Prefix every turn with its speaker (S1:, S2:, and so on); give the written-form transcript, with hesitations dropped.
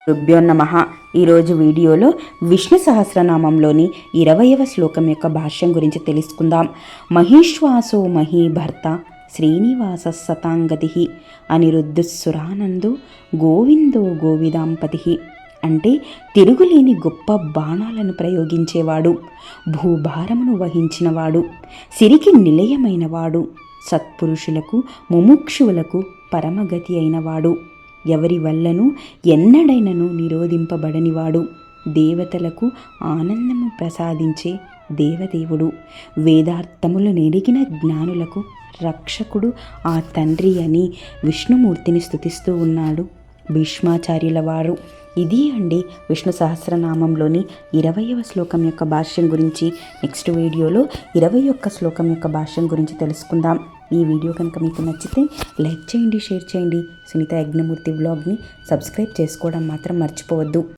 S1: రుభ్యో నమః. ఈరోజు వీడియోలో విష్ణు సహస్రనామంలోని 20వ శ్లోకం యొక్క భాష్యం గురించి తెలుసుకుందాం. మహీశ్వాసో మహీభర్త శ్రీనివాస సతాంగతి అనిరుద్ధుస్సురానందో గోవిందో గోవిదాంపతి. అంటే తిరుగులేని గొప్ప బాణాలను ప్రయోగించేవాడు, భూభారమును వహించినవాడు, సిరికి నిలయమైనవాడు, సత్పురుషులకు ముముక్షువులకు పరమగతి అయినవాడు, ఎవరి వల్లను ఎన్నడైనను నిరోధింపబడనివాడు, దేవతలకు ఆనందము ప్రసాదించే దేవదేవుడు, వేదార్థములు నెరిగిన జ్ఞానులకు రక్షకుడు ఆ తండ్రి అని విష్ణుమూర్తిని స్తుతిస్తూ ఉన్నాడు భీష్మాచార్యుల వారు. ఇది అండి విష్ణు సహస్రనామంలోని 20వ శ్లోకం యొక్క భాష్యం గురించి. నెక్స్ట్ వీడియోలో 21 శ్లోకం యొక్క భాష్యం గురించి తెలుసుకుందాం. ఈ వీడియో కనుక మీకు నచ్చితే లైక్ చేయండి, షేర్ చేయండి. సునీత యజ్ఞమూర్తి వ్లాగ్ని సబ్స్క్రైబ్ చేసుకోవడం మాత్రం మర్చిపోవద్దు.